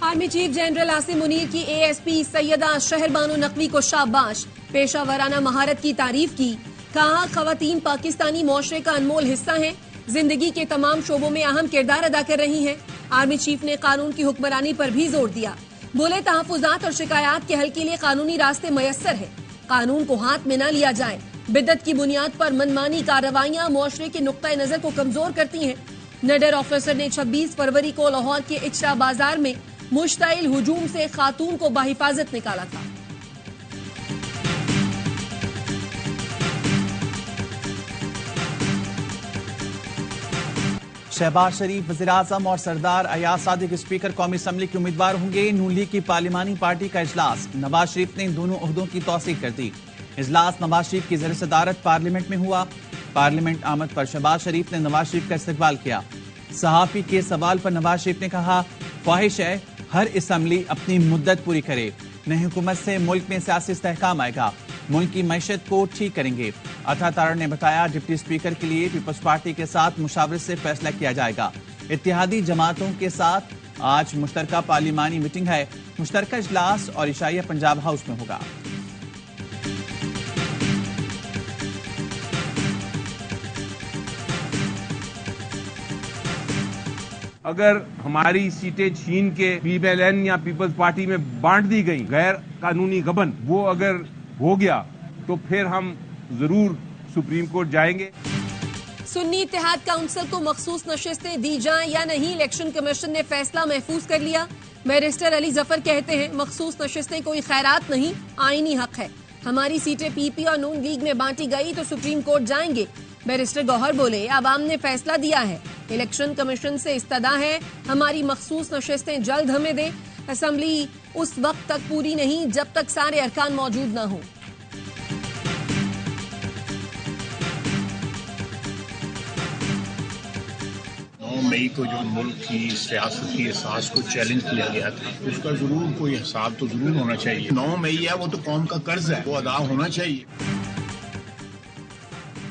Army chief general Asim Munir की ASP Syeda शहर बानो नकवी को शाबाश, पेशा वराना महारत की तारीफ की। कहा खवातीन पाकिस्तानी मुआशरे का अनमोल हिस्सा हैं, जिंदगी के तमाम शोबों में अहम किरदार अदा कर रही हैं। आर्मी चीफ ने कानून की हुक्मरानी पर भी जोर दिया। बोले तहफुजात और शिकायत के हल के लिए कानूनी रास्ते मयसर है, कानून को हाथ में न लिया जाए। बिद्दत की बुनियाद पर मनमानी कार्रवाइयां मुआशरे के नुक्ता नजर को कमजोर करती हैं। नडर ऑफिसर ने 26 फरवरी को लाहौर के इचरा बाजार में मुश्तइल हुजूम से खातून को बाहिफाजत निकाला था। शहबाज शरीफ वज़ीर-ए-आज़म और सरदार अयाज सादिक स्पीकर कौमी असम्बली के उम्मीदवार होंगे। नून लीग की पार्लिमानी पार्टी का इजलास, नवाज शरीफ ने दोनों ओहदों की तौसीक कर दी। इजलास नवाज शरीफ की ज़ेर सदारत पार्लियामेंट में हुआ। पार्लियामेंट आमद पर शहबाज शरीफ ने नवाज शरीफ का इस्तकबाल किया। सहाफी के सवाल पर नवाज शरीफ ने कहा, ख्वाहिश है हर असम्बली अपनी मुद्दत पूरी करे, नई हुकूमत से मुल्क में सियासी इस्तेहकाम आएगा, मुल्क की मैशत को ठीक करेंगे। अता तारड़ ने बताया, डिप्टी स्पीकर के लिए पीपल्स पार्टी के साथ मुशावरत से फैसला किया जाएगा। इत्तेहादी जमातों के साथ आज मुश्तरका पार्लिमानी मीटिंग है। मुश्तरका इजलास और इशाइया पंजाब हाउस में होगा। अगर हमारी सीटें छीन के पीपीएल या पीपल्स पार्टी में बांट दी गई, गैर कानूनी गबन वो अगर हो गया तो फिर हम जरूर सुप्रीम कोर्ट जाएंगे। सुन्नी इत्तेहाद काउंसिल को मखसूस नशिस्तें दी जाएं या नहीं, इलेक्शन कमीशन ने फैसला महफूज कर लिया। बैरिस्टर अली जफर कहते हैं, मखसूस नशिस्तें कोई खैरात नहीं, आईनी हक है। हमारी सीटें पीपी और नून लीग में बांटी गई तो सुप्रीम कोर्ट जाएंगे। बैरिस्टर गौहर बोले, अवाम ने फैसला दिया है, इलेक्शन कमीशन से इस्तदा है, हमारी मखसूस नशिस्तें जल्द हमें दे। असेंबली उस वक्त तक पूरी नहीं जब तक सारे अरकान मौजूद न हो। 9 मई को जो मुल्क की सियासत की एहसास को चैलेंज किया गया था, उसका जरूर कोई हिसाब तो जरूर होना चाहिए। 9 मई है, वो तो कौम का कर्ज है, वो अदा होना चाहिए।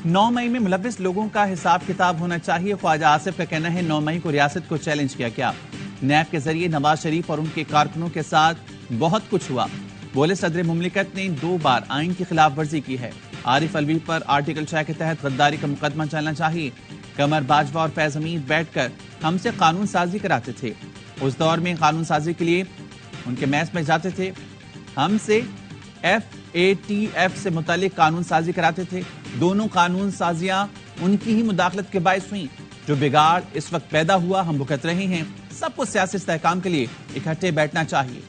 9 मई में मुलव्विस लोगों का हिसाब किताब होना चाहिए। ख्वाजा आसिफ का कहना है, 9 मई को रियासत को चैलेंज किया गया। नैब के जरिए नवाज शरीफ और उनके कारकुनों के साथ बहुत कुछ हुआ। बोले, सदर मुमलिकत ने 2 बार आइन की खिलाफ वर्जी की है। आरिफ अलवी पर आर्टिकल 6 के तहत गद्दारी का मुकदमा चलना चाहिए। कमर बाजवा और फैज हमीद बैठकर हमसे कानून साजी कराते थे। उस दौर में कानून साजी के लिए उनके मैच में जाते थे, हमसे FATF से मुतालिक कानून साजी कराते थे। दोनों कानून साजियां उनकी ही मुदाखलत के बायस हुई। जो बिगाड़ इस वक्त पैदा हुआ हम भुगत रहे हैं। सबको सियासी इस्तेहकाम के लिए इकट्ठे बैठना चाहिए।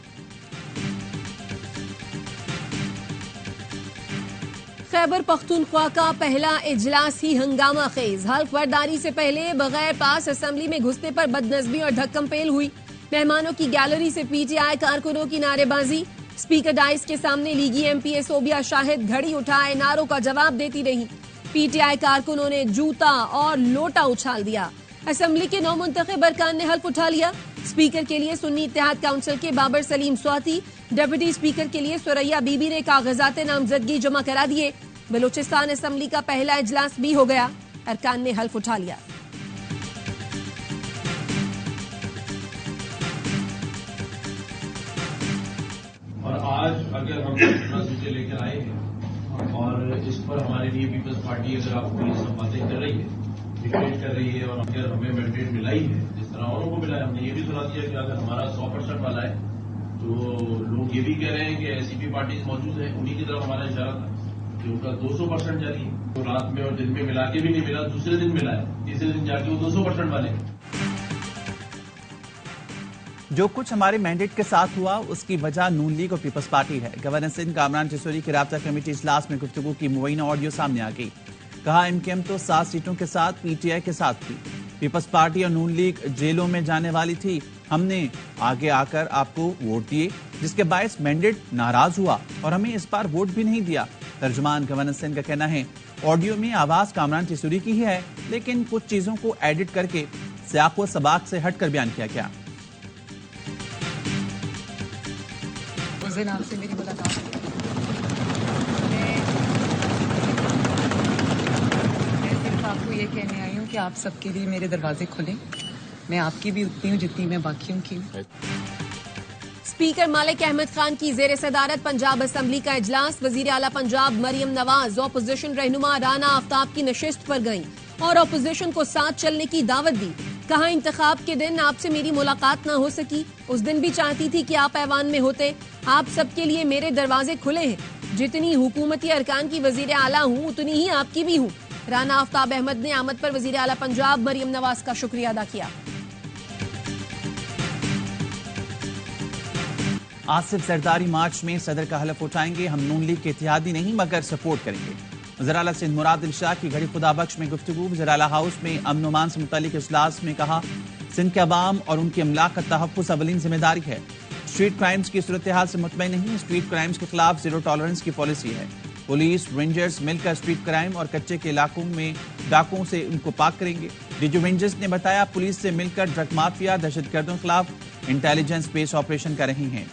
खैबर पख्तूनख्वा का पहला इजलास ही हंगामा खेज। हल्फ बर्दारी से पहले बगैर पास असेंबली में घुसने पर बदनज़मी और धक्कम पेल हुई। मेहमानों की गैलरी से PTI कारकुनों की नारेबाजी। स्पीकर डाइस के सामने लीगी MP सोबिया शाहिद घड़ी उठाए नारों का जवाब देती रही। PTI कारकुनों ने जूता और लोटा उछाल दिया। असेंबली के 9 मुंतखब अरकान ने हल्फ उठा लिया। स्पीकर के लिए सुन्नी इत्तेहाद काउंसिल के बाबर सलीम स्वाति, डिप्टी स्पीकर के लिए सुरैया बीबी ने कागजात नामजदगी जमा करा दिए। बलूचिस्तान असेंबली का पहला इजलास भी हो गया। अरकान ने हल्फ उठा लिया। और आज अगर हम अपना सूचे लेकर आए हैं और इस पर हमारे लिए पीपल्स पार्टी अगर आपको ये सब बातें कर रही है, डिबेट कर रही है और अगर हमें मैंडेट मिला ही है जिस तरह औरों को मिला है, हमने ये भी सुना दिया कि अगर हमारा 100% वाला है तो लोग ये भी कह रहे हैं कि SCP पार्टीज मौजूद है, उन्हीं की तरफ हमारा इशारा था कि उनका 200% जारी है। तो रात में और दिन में मिला के भी नहीं मिला, दूसरे दिन मिला है, तीसरे दिन जाके वो 200% वाले। जो कुछ हमारे मैंडेट के साथ हुआ उसकी वजह नून लीग और पीपल्स पार्टी है। गवर्नर सिंध कामरान चिशोरी की राब्ता कमेटी इजलास में गुफ्तगू की मुबैना ऑडियो सामने आ गई। कहा, MKM तो 7 सीटों के साथ PTI के साथ थी। पीपल्स पार्टी और नून लीग जेलों में जाने वाली थी। हमने आगे आकर आपको वोट दिए, जिसके बायस मैंडेट नाराज हुआ और हमें इस बार वोट भी नहीं दिया। तर्जुमान गवर्नर सिंध का कहना है, ऑडियो में आवाज कामरान चिशोरी की ही है, लेकिन कुछ चीजों को एडिट करके सियाक़ व सबाक़ से हटकर बयान किया गया। आपसे मेरी मुलाकात मैं सिर्फ आपको ये कहने आई हूँ कि आप सबके लिए मेरे दरवाजे खुले। मैं आपकी भी उतनी हूँ जितनी मैं बाकियों की हूँ। स्पीकर मालिक अहमद खान की जेर सदारत पंजाब असम्बली का इजलास। वजीर आला पंजाब मरियम नवाज ऑपोजिशन रहनुमा राना आफ्ताब की नशिस्त पर गईं और ऑपोजिशन को साथ चलने की दावत दी। कहा, इंतखाब के दिन आपसे मेरी मुलाकात ना हो सकी, उस दिन भी चाहती थी कि आप ऐवान में होते। आप सबके लिए मेरे दरवाजे खुले हैं। जितनी हुकूमती अरकान की वजीर आला हूँ उतनी ही आपकी भी हूँ। राना आफ्ताब अहमद ने आमद पर वजीर आला पंजाब मरियम नवाज का शुक्रिया अदा किया। आसिफ जरदारी मार्च में सदर का हलफ उठाएंगे। हम नून लीग के इत्तेहादी नहीं मगर सपोर्ट करेंगे। वज़ीर-ए-आला सिंध मुराद दिलशाह की घड़ी खुदा बख्श में गुफ्तगू। वज़ीर-ए-आला हाउस में अमन अमान से मुतालिक इजलास में कहा, सिंध के अवाम और उनकी अमलाक का तहफ़्फ़ुज़ अवलीन जिम्मेदारी है। स्ट्रीट क्राइम्स की सूरत हाल से मुतमईन नहीं। स्ट्रीट क्राइम्स के खिलाफ जीरो टॉलरेंस की पॉलिसी है। पुलिस रेंजर्स मिलकर स्ट्रीट क्राइम और कच्चे के इलाकों में डाकुओं से उनको पाक करेंगे। डीजी रेंजर्स ने बताया, पुलिस से मिलकर ड्रग माफिया दहशतगर्दों के खिलाफ इंटेलिजेंस बेस्ड ऑपरेशन कर रही हैं।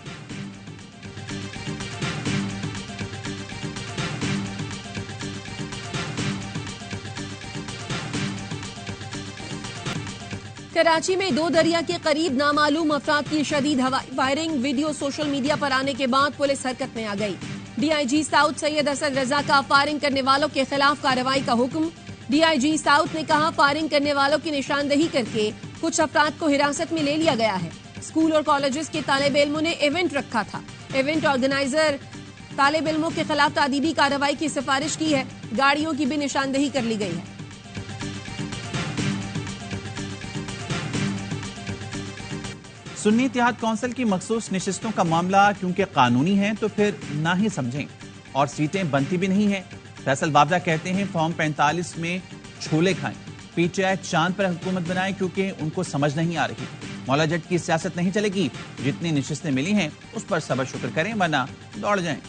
कराची में दो दरिया के करीब नामालूम अफराद की शदीद हवाई फायरिंग। वीडियो सोशल मीडिया पर आने के बाद पुलिस हरकत में आ गई। डीआईजी साउथ सैयद असद रजा का फायरिंग करने वालों के खिलाफ कार्रवाई का हुक्म। डीआईजी साउथ ने कहा, फायरिंग करने वालों की निशानदही करके कुछ अफराद को हिरासत में ले लिया गया है। स्कूल और कॉलेजेस के तालिब इल्मों ने इवेंट रखा था। इवेंट ऑर्गेनाइजर तालिब इल्मों के खिलाफ तादीबी कार्रवाई की सिफारिश की है। गाड़ियों की भी निशानदही कर ली गई है। सुन्नी इत्तेहाद कौंसिल की मखसूस नशिस्तों का मामला क्योंकि कानूनी है तो फिर ना ही समझें और सीटें बनती भी नहीं हैं। फैसल बाबरा कहते हैं, फॉर्म 45 में छोले खाएं। पीटीआई चांद पर हुकूमत बनाए क्योंकि उनको समझ नहीं आ रही। मौला जट की सियासत नहीं चलेगी। जितनी नशिस्तें मिली हैं उस पर सबर शुक्र करें वरना दौड़ जाएं।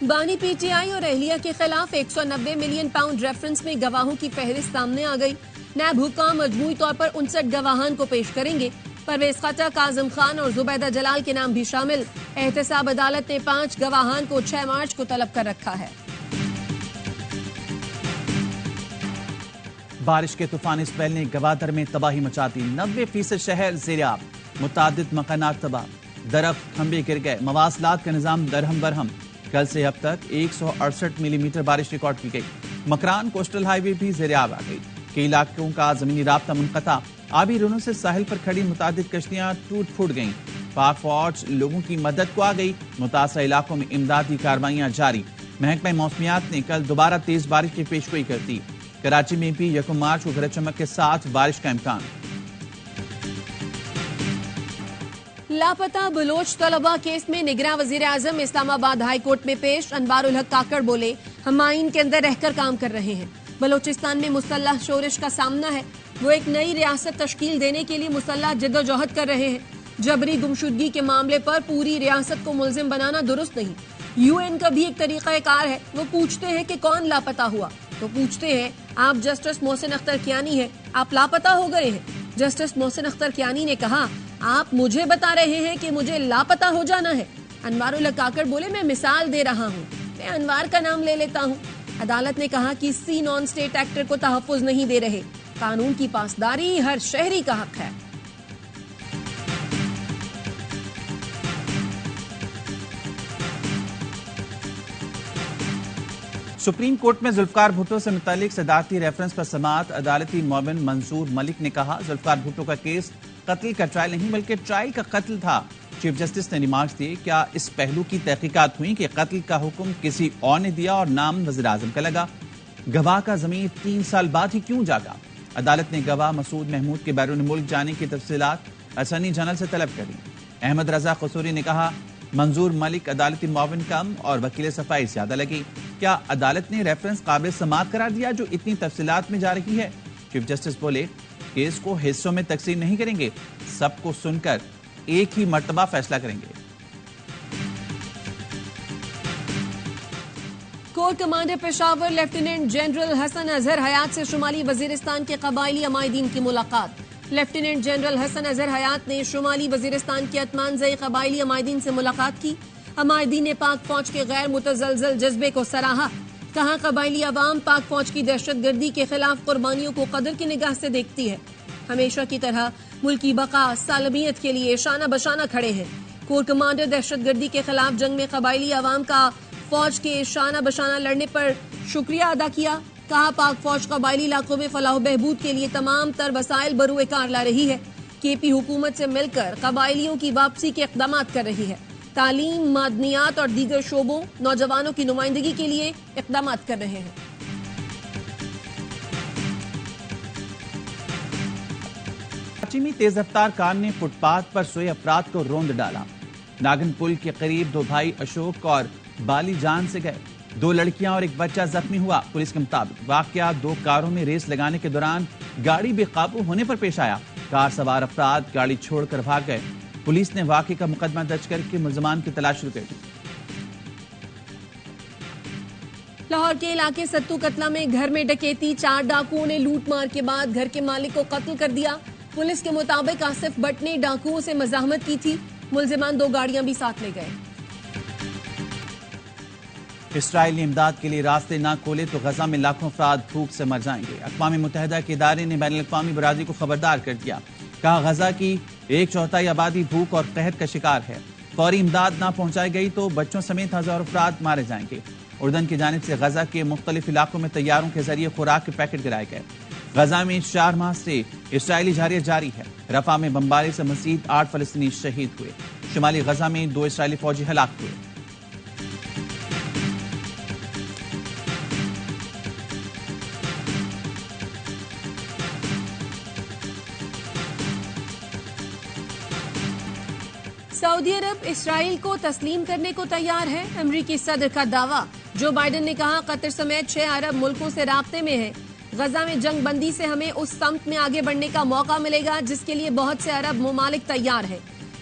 बानी पीटीआई और अहलिया के खिलाफ 190 मिलियन पाउंड रेफरेंस में गवाहों की फहरिस्त सामने आ गई। नायब हुक्काम मजमूई तौर पर 59 गवाहान को पेश करेंगे। परवेज खट्टर, काजिम खान और जुबैदा जलाल के नाम भी शामिल। एहतसाब अदालत ने 5 गवाहान को 6 मार्च को तलब कर रखा है। बारिश के तूफानी स्पेल ने गवादर में तबाही मचा दी। 90% शहर ज़ेर-ए-आब, मुतादिद मकानात तबाह, दरख्त खंबे गिर गए, मवासलात का निजाम दरहम बरहम। कल से अब तक 168 मिलीमीटर बारिश रिकॉर्ड की गई। मकरान कोस्टल हाईवे भी ज़ेर-ए-आब आ गई। कई इलाकों का जमीनी राब्ता मुनक़ता। आबी रुनों से साहिल पर खड़ी मुतादिद कश्तियां टूट फूट गईं। पाक फौज लोगों की मदद को आ गई। मुतासरा इलाकों में इमदादी कार्रवाइयां जारी। महकमा मौसमियात ने कल दोबारा तेज बारिश की पेशगोई कर दी। कराची में भी 1 मार्च को गरज चमक के साथ बारिश का इम्कान। लापता बलोच तलबा केस में निगरां वजीर आजम इस्लामाबाद हाई कोर्ट में पेश। अनवारुल हक काकड़ बोले, हम आइन के अंदर रहकर काम कर रहे हैं। बलोचिस्तान में मुसल्लह शोरिश का सामना है। वो एक नई रियासत तश्कील देने के लिए मुसल्लह जद्दोजहद कर रहे हैं। जबरी गुमशुदगी के मामले पर पूरी रियासत को मुल्जिम बनाना दुरुस्त नहीं। यूएन का भी एक तरीक़ाकार है। वो पूछते हैं कि कौन लापता हुआ, तो पूछते हैं आप जस्टिस मोहसिन अख्तर कियानी हैं, आप लापता हो गए हैं। जस्टिस मोहसिन अख्तर कियानी ने कहा, आप मुझे बता रहे हैं कि मुझे लापता हो जाना है। अनवारुल हक काकड़ बोले, मैं मिसाल दे रहा हूँ, मैं अनवार का नाम ले लेता हूँ। अदालत ने कहा कि सी नॉन स्टेट एक्टर को तहफ़्फ़ुज़ नहीं दे रहे। कानून की पासदारी हर शहरी का हक है। सुप्रीम कोर्ट में जुल्फकार भुट्टो से मुतालिक सदारती रेफरेंस पर समाअत। अदालती मुअव्विन मंसूर मलिक ने कहा, जुल्फकार भुट्टो का केस कत्ल का ट्रायल नहीं बल्कि ट्रायल का कत्ल था। चीफ जस्टिस ने रिमार्क्स दिए, क्या इस पहलू की तहकीकात हुई कि कत्ल का हुक्म किसी और ने दिया और नाम वज़ीर आज़म का लगा? गवाह का ज़मीर 3 साल बाद ही क्यों जागा? अदालत ने गवाह मसूद महमूद के बैरून मुल्क जाने की तफसीलात अटॉर्नी जनरल से तलब करी। अहमद रजा कसूरी ने कहा, मंजूर मलिक अदालती मुआविन कम और वकील सफाई ज्यादा लगी। क्या अदालत ने रेफरेंस काबिल समाअत करार दिया जो इतनी तफसीलात में जा रही है? चीफ जस्टिस बोले, केस को हिस्सों में तकसीम नहीं करेंगे, सबको सुनकर एक ही मर्तबा फैसला करेंगे। Core commander Peshawar lieutenant general Hasan Azhar Hayat से शुमाली वजीरिस्तान के कबायली अमायदीन की मुलाकात। लेफ्टिनेंट जनरल हसन अजहर हयात ने शुमाली वजीरिस्तान के अतमानज़ई कबायली अमायदीन से मुलाकात की। अमायदीन ने पाक फौज के गैर मुतज़लज़ल जज्बे को सराहा। कहा, कबायली अवाम पाक फौज की दहशतगर्दी के खिलाफ कुर्बानियों को कदर की निगाह से देखती है। हमेशा की तरह मुल्क की बका सालमियत के लिए शाना बशाना खड़े हैं। कोर कमांडर दहशतगर्दी के खिलाफ जंग में कबायली अवाम का फौज के शाना बशाना लड़ने पर शुक्रिया अदा किया। कहा पाक फौज कबायली इलाकों में फलाह बहबूद के लिए तमाम तर वसाइल बरूए कार ला रही है। केपी हुकूमत से मिलकर कबायलियों की वापसी के इक़दाम कर रही है। तालीम, मादनियात और दीगर शोबों नौजवानों की नुमाइंदगी के लिए इक़दाम कर रहे हैं। कराची में तेज रफ्तार कार ने फुटपाथ पर सोए अफराद को रौंद डाला। नागन पुल के करीब दो भाई अशोक और बाली जान से गए। दो लड़कियां और एक बच्चा जख्मी हुआ। पुलिस के मुताबिक वाकया दो कारों में रेस लगाने के दौरान गाड़ी बेकाबू होने पर पेश आया। कार सवार अफराद गाड़ी छोड़कर भाग गए। पुलिस ने वाकये का मुकदमा दर्ज करके मुलजमान की तलाश शुरू कर दी। लाहौर के इलाके सत्तू कतला में घर में डकैती, 4 डाकुओं ने लूट मार के बाद घर के मालिक को कत्ल कर दिया। पुलिस के मुताबिक आसिफ भट्ट ने डाकुओं से मजाहमत की थी। मुलजिमान 2 गाड़ियां भी साथ ले गए। इसराइल ने इमदाद के लिए रास्ते ना खोले तो गजा में लाखों अफराद भूख से मर जाएंगे। अक़वाम मुत्तहिदा के इदारे ने बैनुल अक़वामी बरादरी को खबरदार कर दिया। कहा गजा की 1/4 आबादी भूख और कहत का शिकार है। फौरी इमदाद ना पहुंचाई गई तो बच्चों समेत हजारों अफराद मारे जाएंगे। उर्दन की जानिब से गजा के मुख्तलिफ इलाकों में तैयारों के जरिए खुराक के पैकेट गिराए गए। गजा में 4 माह से इसराइली जारियत जारी है। रफा में बमबारी से मजीद 8 फलस्तीनी शहीद हुए। शुमाली गजा में 2 इसराइली फौजी हलाक हुए। सऊदी अरब इसराइल को तस्लीम करने को तैयार है। अमरीकी सदर का दावा। जो बाइडन ने कहा कतर समेत 6 अरब मुल्कों से राब्ते में है। गजा में जंग बंदी से हमें उस सम्त में आगे बढ़ने का मौका मिलेगा जिसके लिए बहुत से अरब मुमालिक तैयार है।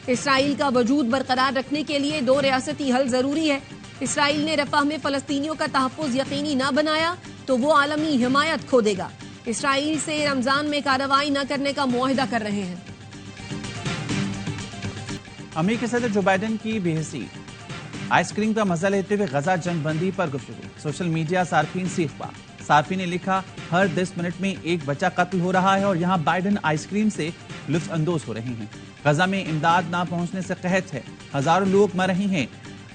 इसराइल का वजूद बरकरार रखने के लिए 2 रियासती हल जरूरी है। इसराइल ने रफाह में फलस्तीनियों का तहफ़्फ़ुज़ यकीनी न बनाया तो वो आलमी हिमायत खो देगा। इसराइल से रमजान में कार्रवाई न करने का मुआहिदा कर रहे हैं। अमेरिकी सदर जो बाइडन की बेहसी आइसक्रीम का मजा लेते हुए गजा जंग बंदी पर गुफ्तगू। Social media सार्फिन सीखपा। सार्फिन ने लिखा हर 10 मिनट में एक बच्चा कत्ल हो रहा है और यहाँ बाइडन आइसक्रीम से लुत्फ अंदोज हो रहे हैं। गजा में इमदाद ना पहुंचने से कहत है। हजारों लोग मर रहे हैं।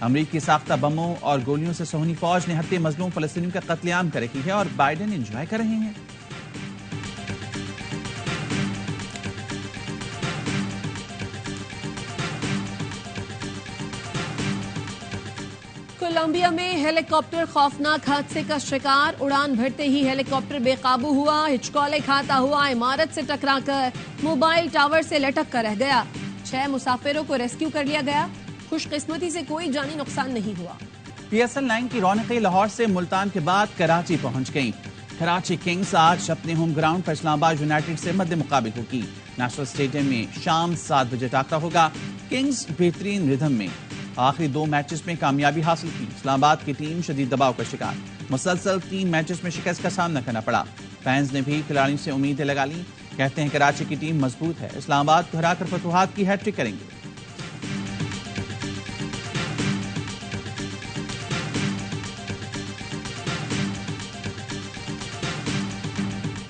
अमरीकी साख्ता बमों और गोलियों से सोहनी फौज ने हत्या मजलूम फलस्तीनियों का कत्लेआम कर रही है और बाइडन एंजॉय कर रहे हैं। कोलंबिया में हेलीकॉप्टर खौफनाक हादसे का शिकार। उड़ान भरते ही हेलीकॉप्टर बेकाबू हुआ। हिचकोले खाता हुआ इमारत से टकराकर मोबाइल टावर से लटक कर रह गया। 6 मुसाफिरों को रेस्क्यू कर लिया गया। खुशकिस्मती से कोई जानी नुकसान नहीं हुआ। PSL 9 की रौनकें लाहौर से मुल्तान के बाद कराची पहुंच गईं। कराची किंग्स आज अपने होम ग्राउंड पर इस्लामाबाद यूनाइटेड से मद्दे मुकाबिल होगी। नेशनल स्टेडियम में शाम 7 बजे टाकरा होगा। किंग्स बेहतरीन रिदम में आखिरी 2 मैचेस में कामयाबी हासिल की। इस्लामाबाद की टीम शदीद दबाव का शिकार। मुसलसल 3 मैचेस में शिकस्त का सामना करना पड़ा। फैंस ने भी खिलाड़ियों से उम्मीदें लगा ली। कहते हैं कराची की टीम मजबूत है। इस्लामाबाद को हराकर फतुहात की हैट्रिक करेंगे।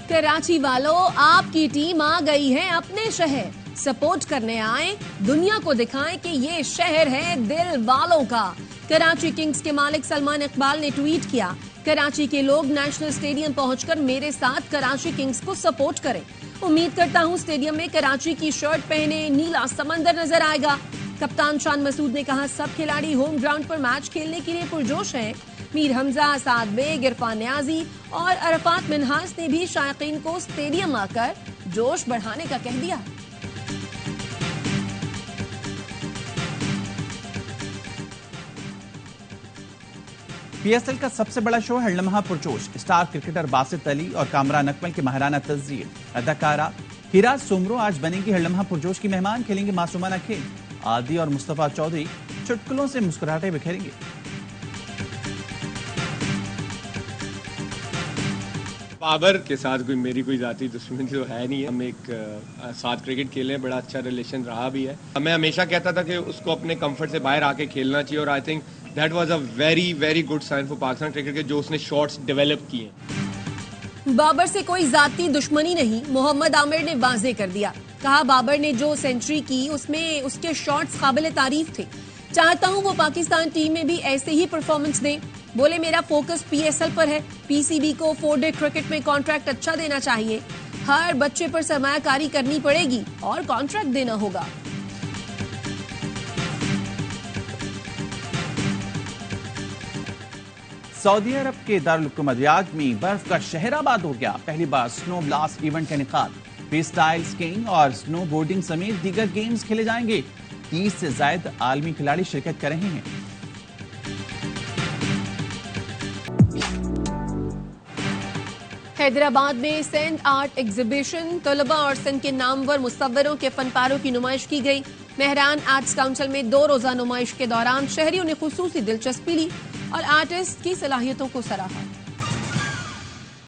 कराची वालों, आपकी टीम आ गई है अपने शहर। सपोर्ट करने आए, दुनिया को दिखाएं कि ये शहर है दिल वालों का। कराची किंग्स के मालिक सलमान इकबाल ने ट्वीट किया, कराची के लोग नेशनल स्टेडियम पहुंचकर मेरे साथ कराची किंग्स को सपोर्ट करें। उम्मीद करता हूं स्टेडियम में कराची की शर्ट पहने नीला समंदर नजर आएगा। कप्तान शान मसूद ने कहा सब खिलाड़ी होम ग्राउंड पर मैच खेलने के लिए पुरजोश हैं। मीर हमजा, साद बेग, इरफान न्याजी और अरफात मिनहास ने भी शायकीन को स्टेडियम आकर जोश बढ़ाने का कह दिया। PSL का सबसे बड़ा शो हर लम्हा पुरजोश। स्टार क्रिकेटर बासित अली और कामरान अकमल के महाराना तज़्ज़िये। अदाकारा हिराज सोमरो आज बनेंगी हर लम्हा पुरजोश की मेहमान। खेलेंगे मासूमाना खेल। आदि और मुस्तफा चौधरी चुटकुलों से मुस्कुराहटें बिखेरेंगे। बाबर के साथ मेरी कोई जाती दुश्मनी तो है नहीं है। हम एक साथ क्रिकेट खेले, बड़ा अच्छा रिलेशन रहा भी है। मैं हमेशा कहता था कि उसको अपने कंफर्ट से बाहर आके खेलना चाहिए और I think that was a very very good sign for Pakistan cricket के जो उसने शॉट्स डेवलप किए। बाबर से कोई जाती दुश्मनी नहीं, मोहम्मद आमिर ने वाजे कर दिया। कहा बाबर ने जो सेंचुरी की उसमें उसके शॉट्स काबिल तारीफ थे। चाहता हूं वो पाकिस्तान टीम में भी ऐसे ही परफॉर्मेंस दें। बोले मेरा फोकस पीएसएल पर है, पीसीबी को 4-डे क्रिकेट में कॉन्ट्रैक्ट अच्छा देना चाहिए, हर बच्चे पर सरमायाकारी करनी पड़ेगी और कॉन्ट्रैक्ट देना होगा। सऊदी अरब के दारुल हुकूमत रियाद में बर्फ का शहर आबाद हो गया। पहली बार स्नो ब्लास्ट इवेंट का इनेकाद, फ्री स्टाइल स्कीइंग और स्नो बोर्डिंग समेत दीगर गेम्स खेले जाएंगे। 30 से ज्यादा आलमी खिलाड़ी शिरकत कर रहे हैं। हैदराबाद में सेंट आर्ट एग्जीबिशन, तलबा और सिंध के नामवर मुसव्वरों के फनपारों की नुमाइश की गई। मेहरान आर्ट्स काउंसिल में 2 रोजा नुमाइश के दौरान शहरियों ने खुसूसी दिलचस्पी ली और आर्टिस्ट की सलाहियतों को सराहा।